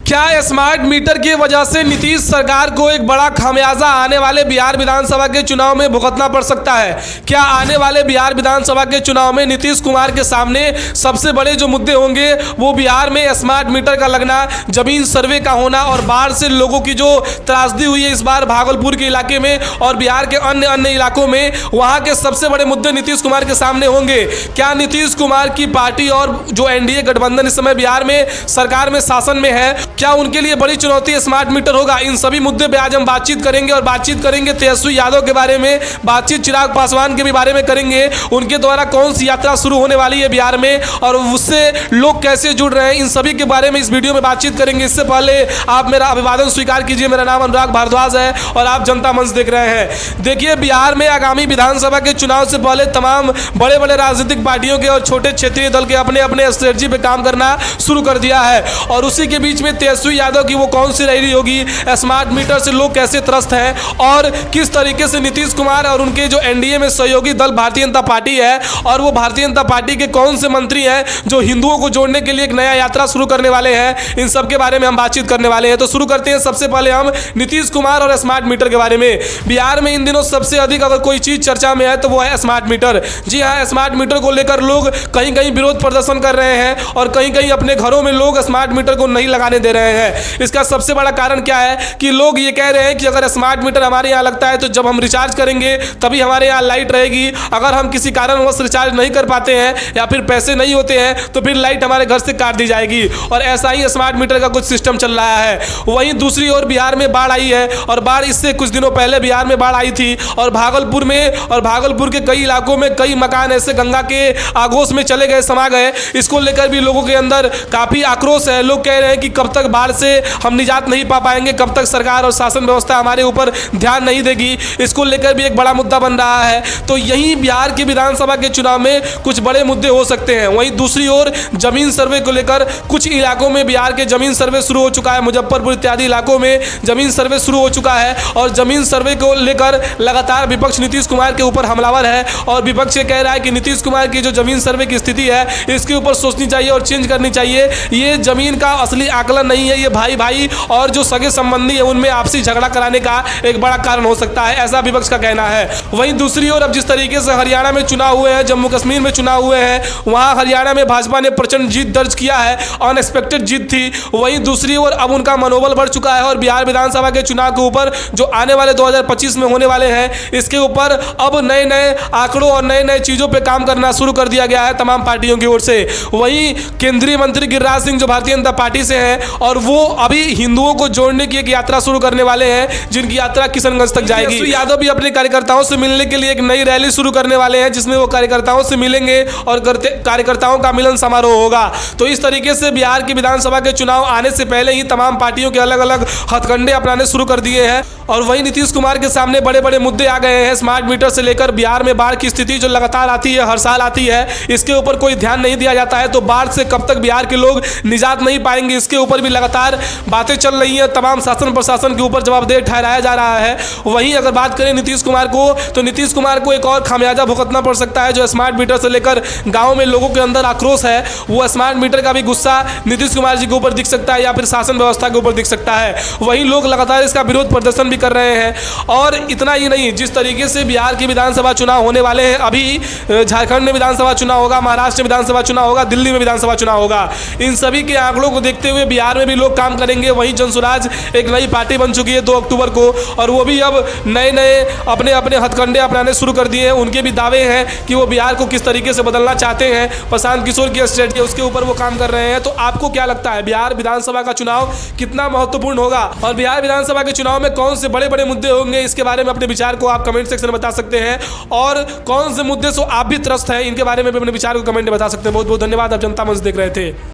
क्या smart meter की वजह से नीतीश सरकार को एक बड़ा खामियाजा आने वाले बिहार विधानसभा के चुनाव में भुगतना पड़ सकता है? क्या आने वाले बिहार विधानसभा के चुनाव में नीतीश कुमार के सामने सबसे बड़े जो मुद्दे होंगे वो बिहार में स्मार्ट मीटर का लगना, जमीन सर्वे का होना और बाढ़ से लोगों की जो त्रासदी हुई है इस बार भागलपुर के इलाके में और बिहार के अन्य अन्य इलाकों में, वहां के सबसे बड़े मुद्दे नीतीश कुमार के सामने होंगे। क्या नीतीश कुमार की पार्टी और जो एनडीए गठबंधन इस समय बिहार में सरकार में शासन में है, क्या उनके लिए बड़ी चुनौती स्मार्ट मीटर होगा? इन सभी मुद्दे पे आज हम बातचीत करेंगे और बातचीत करेंगे तेजस्वी यादव के बारे में, बातचीत चिराग पासवान के भी बारे में करेंगे। उनके द्वारा कौन सी यात्रा शुरू होने वाली है बिहार में और उससे लोग कैसे जुड़ रहे हैं, इन सभी के बारे में इस वीडियो में बातचीत करेंगे। इससे पहले आप मेरा अभिवादन स्वीकार कीजिए। मेरा नाम अनुराग भारद्वाज है और आप जनता मंच देख रहे हैं। देखिए, बिहार में आगामी विधानसभा के चुनाव से पहले तमाम बड़े बड़े राजनीतिक पार्टियों के और छोटे क्षेत्रीय दल के अपने अपने स्ट्रेटजी पे काम करना शुरू कर दिया है और उसी के बीच में तेजस्वी यादव की वो कौन सी रैली होगी, स्मार्ट मीटर से लोग कैसे त्रस्त हैं और किस तरीके से नीतीश कुमार और उनके जो एनडीए में सहयोगी दल भारतीय जनता पार्टी है और वो भारतीय जनता पार्टी के कौन से मंत्री हैं जो हिंदुओं को जोड़ने के लिए एक नया यात्रा शुरू करने वाले हैं, इन सब के बारे में हम बातचीत करने वाले हैं। तो शुरू करते हैं सबसे पहले हम नीतीश कुमार और स्मार्ट मीटर के बारे में। बिहार में इन दिनों सबसे अधिक अगर कोई चीज चर्चा में है तो वो है स्मार्ट मीटर। जी हाँ, स्मार्ट मीटर को लेकर लोग कहीं कहीं विरोध प्रदर्शन कर रहे हैं और कहीं कहीं अपने घरों में लोग स्मार्ट मीटर को नहीं लगाने दे रहे हैं। इसका सबसे बड़ा कारण क्या है कि लोग ये कह रहे हैं कि अगर स्मार्ट मीटर हमारे यहाँ लगता है तो जब हम रिचार्ज करेंगे तभी हमारे यहाँ लाइट रहेगी। अगर हम किसी कारणवश रिचार्ज नहीं कर पाते हैं या फिर पैसे नहीं होते हैं तो फिर लाइट हमारे घर से काट दी जाएगी और ऐसा ही स्मार्ट मीटर का कुछ सिस्टम चल रहा है। वहीं दूसरी ओर बिहार में बाढ़ आई है और बाढ़ इससे कुछ दिनों पहले बिहार में बाढ़ आई थी और भागलपुर में और भागलपुर के कई इलाकों में कई मकान ऐसे गंगा के आगोश में चले गए, समा गए। इसको लेकर भी लोगों के अंदर काफी आक्रोश है। लोग कह रहे हैं कि कब तक बाढ़ से हम निजात नहीं पा पाएंगे, कब तक सरकार और शासन व्यवस्था हमारे ऊपर ध्यान नहीं देगी। इसको लेकर भी एक बड़ा मुद्दा बन रहा है। तो यही बिहार की विधानसभा के चुनाव में कुछ बड़े मुद्दे हो सकते हैं। वहीं दूसरी ओर जमीन सर्वे को लेकर कुछ इलाकों में बिहार के जमीन सर्वे शुरू हो चुका है, मुजफ्फरपुर इत्यादि इलाकों में जमीन सर्वे शुरू हो चुका है और जमीन सर्वे को लेकर लगातार विपक्ष नीतीश कुमार के ऊपर हमलावर है और विपक्ष ये कह रहा है कि नीतीश कुमार की जो जमीन सर्वे की स्थिति है इसके ऊपर सोचनी चाहिए और चेंज करनी चाहिए। ये जमीन का असली आकलन नहीं है, ये भाई भाई और जो सगे संबंधी है उनमें आपसी झगड़ा कराने का एक बड़ा कारण हो सकता है, ऐसा विपक्ष का कहना है। वहीं दूसरी ओर अब जिस तरीके से हरियाणा में चुनाव हुए हैं, जम्मू कश्मीर में चुनाव हुए हैं, वहां हरियाणा में भाजपा ने प्रचंड जीत दर्ज किया है, अनएक्सपेक्टेड जीत थी। वहीं दूसरी ओर अब उनका मनोबल बढ़ चुका है और बिहार विधानसभा के चुनाव के ऊपर जो आने वाले 2025 में होने वाले हैं इसके ऊपर अब नए नए आंकड़ों और नए नए चीजों पर काम करना शुरू कर दिया गया है तमाम पार्टियों की ओर से। वहीं केंद्रीय मंत्री गिरिराज सिंह जो भारतीय जनता पार्टी से हैं और वो अभी हिंदुओं को जोड़ने की एक यात्रा शुरू करने वाले हैं जिनकी यात्रा किशनगंज तक जाएगी। तेजस्वी यादव भी अपने कार्यकर्ताओं से मिलने के लिए एक नई रैली शुरू करने वाले हैं जिसमें वो कार्यकर्ताओं से मिलेंगे और कार्यकर्ताओं का मिलन समारोह होगा। तो इस तरीके से बिहार की विधानसभा के चुनाव आने से पहले ही तमाम पार्टियों के अलग अलग हथकंडे अपनाने शुरू कर दिए हैं और वहीं नीतीश कुमार के सामने बड़े बड़े मुद्दे आ गए हैं। स्मार्ट मीटर से लेकर बिहार में बाढ़ की स्थिति जो लगातार आती है, हर साल आती है, इसके ऊपर कोई ध्यान नहीं दिया जाता है। तो बाढ़ से कब तक बिहार के लोग निजात नहीं पाएंगे, इसके ऊपर भी लगातार बातें चल रही हैं। तमाम शासन प्रशासन के ऊपर जवाबदेह ठहराया जा रहा है। वहीं अगर बात करें नीतीश कुमार को तो नीतीश कुमार को एक और खामियाजा भुगतना पड़ सकता है। जो स्मार्ट मीटर से लेकर गाँव में लोगों के अंदर आक्रोश है, वो स्मार्ट मीटर का भी गुस्सा नीतीश कुमार जी के ऊपर दिख सकता है या फिर शासन व्यवस्था के ऊपर दिख सकता है। वहीं लोग लगातार इसका विरोध प्रदर्शन भी कर रहे हैं और इतना ही नहीं, जिस तरीके से बिहार की विधानसभा चुनाव होने वाले हैं, अभी झारखंड में विधानसभा चुनाव होगा, महाराष्ट्र में विधानसभा चुनाव होगा, दिल्ली में विधानसभा चुनाव होगा। इन सभी के आंकड़ों को देखते हुए बिहार में भी लोग काम करेंगे। वहीं जनसुराज एक नई पार्टी बन चुकी है 2 अक्टूबर को और वो भी अब नए नए अपने अपने हथकंडे अपनाने शुरू कर दिए हैं। उनके भी दावे हैं कि वो बिहार को किस तरीके से बदलना चाहते हैं। प्रशांत किशोर की स्ट्रेटजी उसके ऊपर वो काम कर रहे हैं। तो आपको क्या लगता है बिहार विधानसभा का चुनाव कितना महत्वपूर्ण होगा और बिहार विधानसभा के चुनाव में कौन से बड़े बड़े मुद्दे होंगे, इसके बारे में अपने विचार को आप कमेंट सेक्शन में बता सकते हैं और कौन से मुद्दे से आप भी त्रस्त हैं इनके बारे में भी अपने विचार को कमेंट में बता सकते हैं। बहुत बहुत धन्यवाद। आप जनता मंच देख रहे थे।